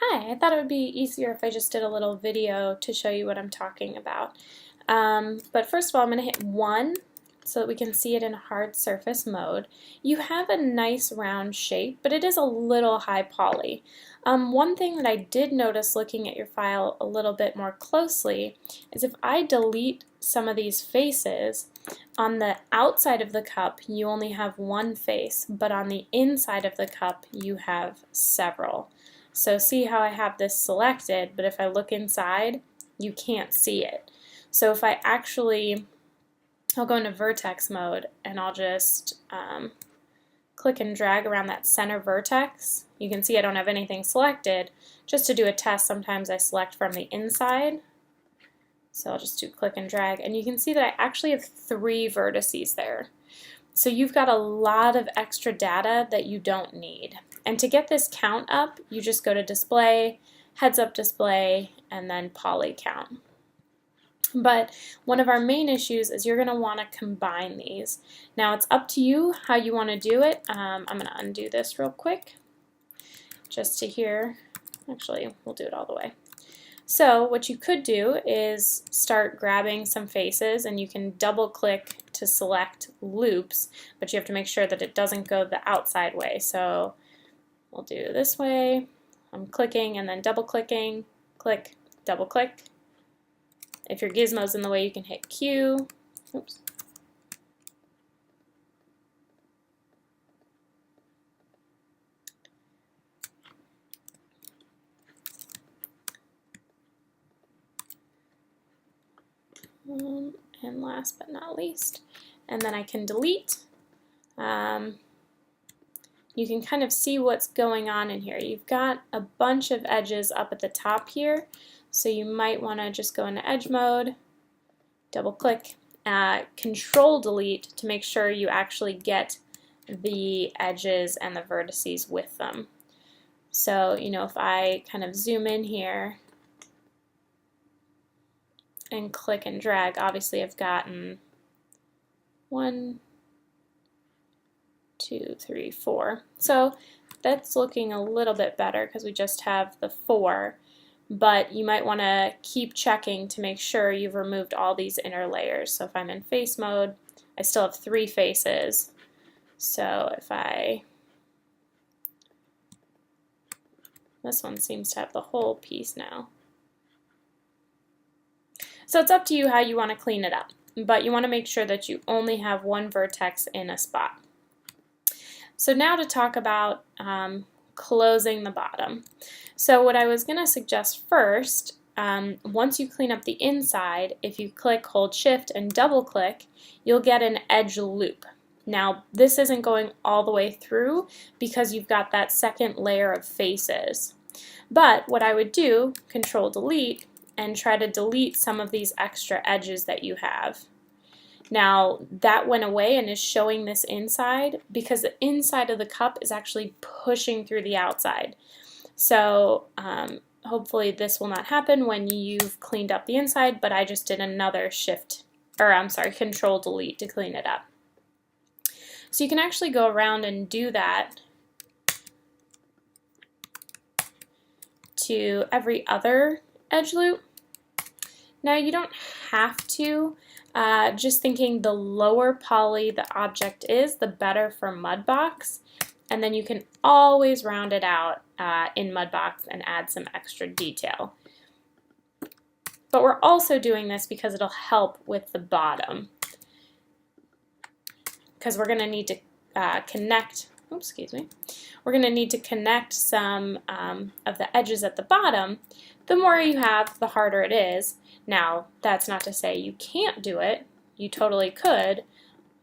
Hi, I thought it would be easier if I just did a little video to show you what I'm talking about. But first of all, I'm going to hit 1 so that we can see it in hard surface mode. You have a nice round shape, but it is a little high poly. One thing that I did notice looking at your file a little bit more closely is if I delete some of these faces, on the outside of the cup you only have one face, but on the inside of the cup you have several. So see how I have this selected, but if I look inside, you can't see it. So if I'll go into vertex mode and I'll just click and drag around that center vertex. You can see I don't have anything selected. Just to do a test, sometimes I select from the inside. So I'll just do click and drag, and you can see that I actually have 3 vertices there. So you've got a lot of extra data that you don't need. And to get this count up, you just go to display, heads up display, and then poly count. But one of our main issues is you're going to want to combine these. Now it's up to you how you want to do it. I'm going to undo this real quick just to here. Actually, we'll do it all the way. So what you could do is start grabbing some faces, and you can double click to select loops, but you have to make sure that it doesn't go the outside way. So we'll do this way. I'm clicking and then double clicking, click, double click. If your gizmo's in the way, you can hit Q. Oops. And last but not least, and then I can delete. You can kind of see what's going on in here. You've got a bunch of edges up at the top here, so you might want to just go into edge mode, double click, control delete to make sure you actually get the edges and the vertices with them. So, if I kind of zoom in here and click and drag, obviously I've gotten 1, 2, 3, 4. So that's looking a little bit better because we just have the 4, but you might want to keep checking to make sure you've removed all these inner layers. So if I'm in face mode, I still have 3 faces. So if this one seems to have the whole piece now. So it's up to you how you want to clean it up, but you want to make sure that you only have one vertex in a spot. So now to talk about closing the bottom. So what I was going to suggest first, once you clean up the inside, if you click, hold shift, and double click, you'll get an edge loop. Now this isn't going all the way through because you've got that second layer of faces. But what I would do, control delete, and try to delete some of these extra edges that you have. Now that went away and is showing this inside because the inside of the cup is actually pushing through the outside. So hopefully this will not happen when you've cleaned up the inside, but I just did another control delete to clean it up. So you can actually go around and do that to every other edge loop. Now you don't have to, just thinking the lower poly the object is, the better for Mudbox, and then you can always round it out in Mudbox and add some extra detail. But we're also doing this because it'll help with the bottom, because we're going to need to connect, we're going to need to connect some of the edges at the bottom. The more you have, the harder it is. Now, that's not to say you can't do it. You totally could.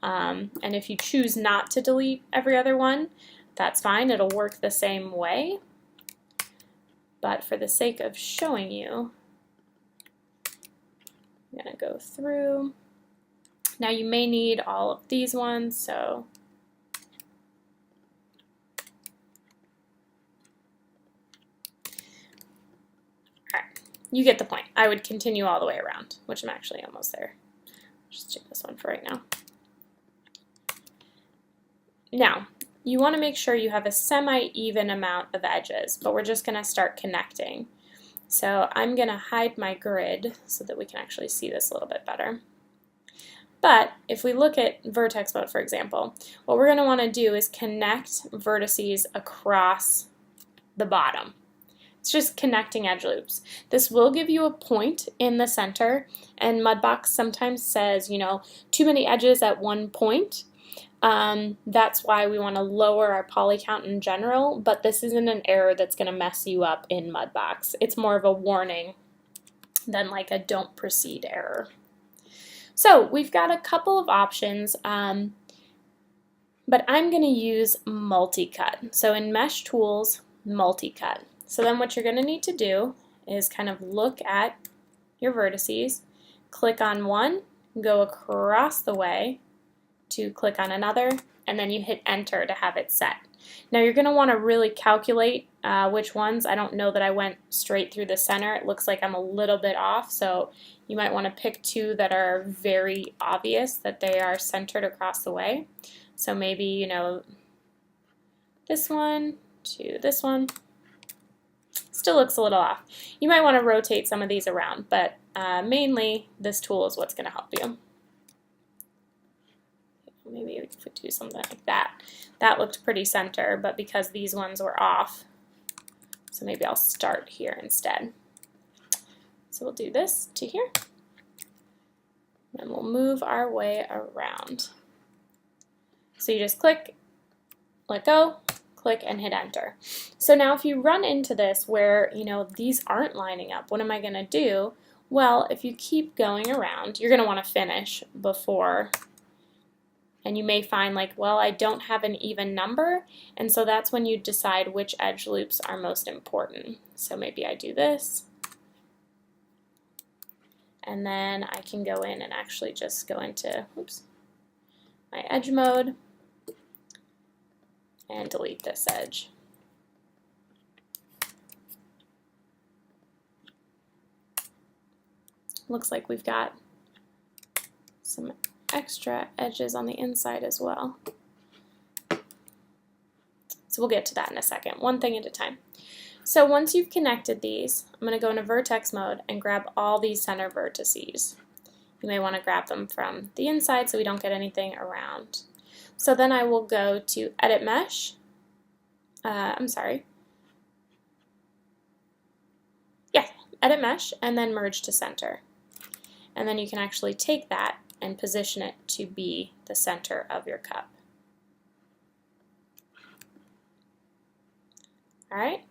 And if you choose not to delete every other one, that's fine. It'll work the same way. But for the sake of showing you, I'm going to go through. Now you may need all of these ones, so you get the point. I would continue all the way around, which I'm actually almost there. Just do this one for right now. Now, you want to make sure you have a semi-even amount of edges, but we're just going to start connecting. So I'm going to hide my grid so that we can actually see this a little bit better. But if we look at vertex mode, for example, what we're going to want to do is connect vertices across the bottom. It's just connecting edge loops. This will give you a point in the center, and Mudbox sometimes says, you know, too many edges at one point. That's why we want to lower our poly count in general, but this isn't an error that's going to mess you up in Mudbox. It's more of a warning than like a don't proceed error. So we've got a couple of options, but I'm going to use multi-cut. So in Mesh Tools, multi-cut. So then what you're going to need to do is kind of look at your vertices, click on one, go across the way to click on another, and then you hit enter to have it set. Now you're going to want to really calculate which ones. I don't know that I went straight through the center. It looks like I'm a little bit off, so you might want to pick two that are very obvious that they are centered across the way. So maybe, you know, this one to this one. Still looks a little off. You might want to rotate some of these around, but mainly this tool is what's going to help you. Maybe if we do something like that. That looked pretty center, but because these ones were off, so maybe I'll start here instead. So we'll do this to here, and we'll move our way around. So you just click, let go, click, and hit enter. So now if you run into this where, you know, these aren't lining up, what am I going to do? Well, if you keep going around, you're going to want to finish before, and you may find like, well, I don't have an even number, and so that's when you decide which edge loops are most important. So maybe I do this, and then I can go in and actually just go into, oops, my edge mode, and delete this edge. Looks like we've got some extra edges on the inside as well. So we'll get to that in a second, one thing at a time. So once you've connected these, I'm going to go into vertex mode and grab all these center vertices. You may want to grab them from the inside so we don't get anything around. So then I will go to Edit Mesh. Edit Mesh, and then Merge to Center. And then you can actually take that and position it to be the center of your cup. Alright?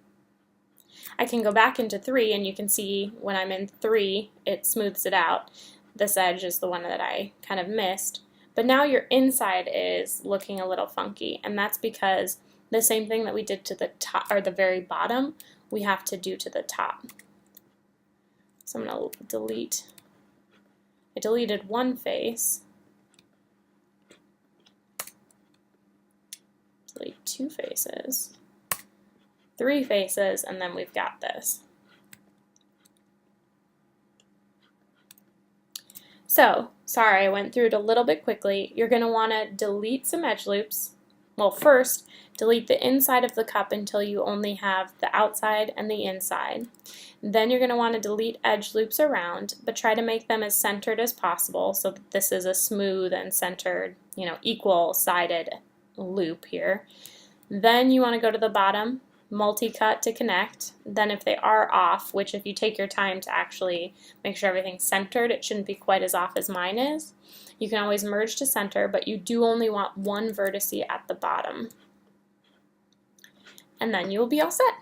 I can go back into 3, and you can see when I'm in 3, it smooths it out. This edge is the one that I kind of missed. But now your inside is looking a little funky, and that's because the same thing that we did to the top, or the very bottom, we have to do to the top. So I'm going to delete. I deleted one face. Delete 2 faces. 3 faces, and then we've got this. So, sorry, I went through it a little bit quickly. You're going to want to delete some edge loops. Well, first, delete the inside of the cup until you only have the outside and the inside. Then you're going to want to delete edge loops around, but try to make them as centered as possible so that this is a smooth and centered, you know, equal-sided loop here. Then you want to go to the bottom, multi-cut to connect. Then if they are off, which if you take your time to actually make sure everything's centered, it shouldn't be quite as off as mine is. You can always merge to center, but you do only want one vertice at the bottom. And then you will be all set.